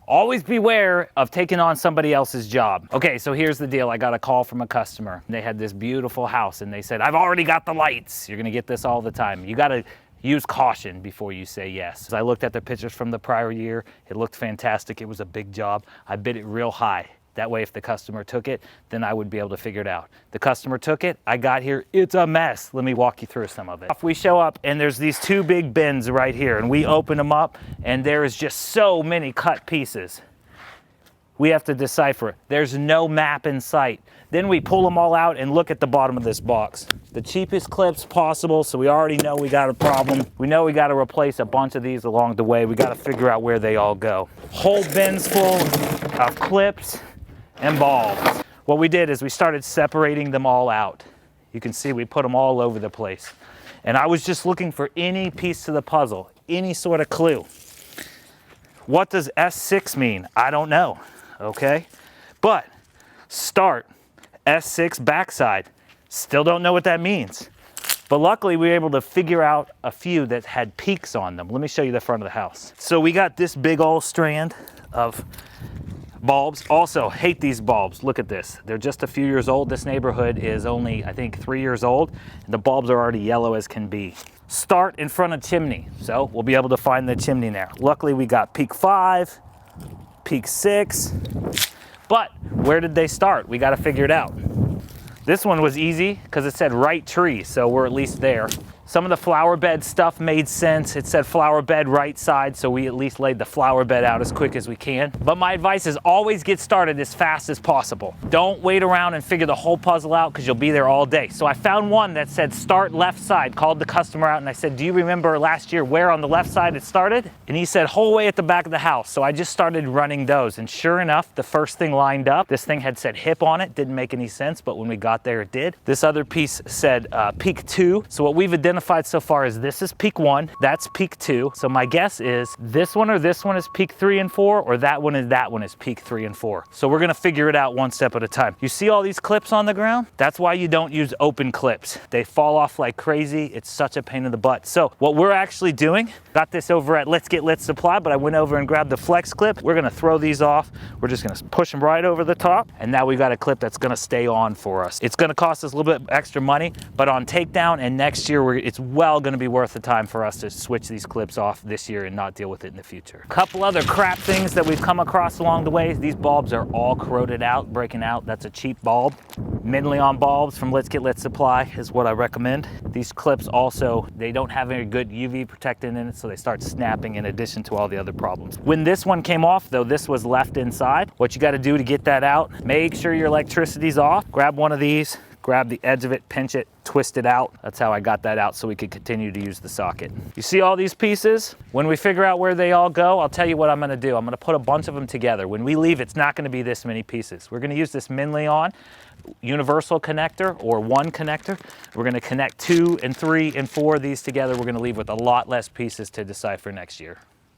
Always beware of taking on somebody else's job. Okay, so here's the deal. I got a call from a customer. They had this beautiful house and they said, I've already got the lights. You're gonna get this all the time. You gotta use caution before you say yes. I looked at the pictures from the prior year. It looked fantastic. It was a big job. I bid it real high. That way, if the customer took it, then I would be able to figure it out. The customer took it, I got here, it's a mess. Let me walk you through some of it. We show up and there's these two big bins right here and we open them up and there is just so many cut pieces. We have to decipher it. There's no map in sight. Then we pull them all out and look at the bottom of this box. The cheapest clips possible, so we already know we got a problem. We know we got to replace a bunch of these along the way. We got to figure out where they all go. Whole bins full of clips and bulbs. What we did is we started separating them all out. You can see we put them all over the place. And I was just looking for any piece to the puzzle, any sort of clue. What does S6 mean? I don't know, okay? But start, S6 backside. Still don't know what that means. But luckily we were able to figure out a few that had peaks on them. Let me show you the front of the house. So we got this big old strand of bulbs. Also, hate these bulbs. Look at this. They're just a few years old. This neighborhood is only, I think, 3 years old. And the bulbs are already yellow as can be. Start in front of chimney. So we'll be able to find the chimney there. Luckily, we got peak 5, peak 6. But where did they start? We got to figure it out. This one was easy because it said right tree, so we're at least there. Some of the flower bed stuff made sense. It said flower bed right side, so we at least laid the flower bed out as quick as we can. But my advice is always get started as fast as possible. Don't wait around and figure the whole puzzle out because you'll be there all day. So I found one that said start left side, called the customer out and I said, do you remember last year where on the left side it started? And he said, whole way at the back of the house. So I just started running those and sure enough, the first thing lined up. This thing had said hip on it, didn't make any sense, but when we got there it did. This other piece said peak 2. So what we've identified so far is this is peak 1, that's peak 2. So my guess is this one or this one is peak 3 and 4, or that one is peak 3 and 4. So we're gonna figure it out one step at a time. You see all these clips on the ground? That's why you don't use open clips. They fall off like crazy. It's such a pain in the butt. So what we're actually doing, got this over at Let's Get Lit Supply, but I went over and grabbed the flex clip. We're gonna throw these off. We're just gonna push them right over the top. And now we got a clip that's gonna stay on for us. It's gonna cost us a little bit extra money, but on takedown and next year, it's well going to be worth the time for us to switch these clips off this year and not deal with it in the future. A couple other crap things that we've come across along the way. These bulbs are all corroded out, breaking out. That's a cheap bulb. Minleon bulbs from Let's Get Lit Supply is what I recommend. These clips also, they don't have any good UV protectant in it, so they start snapping in addition to all the other problems. When this one came off, though, this was left inside. What you got to do to get that out, make sure your electricity's off. Grab one of these, grab the edge of it, pinch it, twist it out. That's how I got that out so we could continue to use the socket. You see all these pieces? When we figure out where they all go, I'll tell you what I'm gonna do. I'm gonna put a bunch of them together. When we leave, it's not gonna be this many pieces. We're gonna use this Minleon universal connector or one connector. We're gonna connect 2 and 3 and 4 of these together. We're gonna leave with a lot less pieces to decipher next year.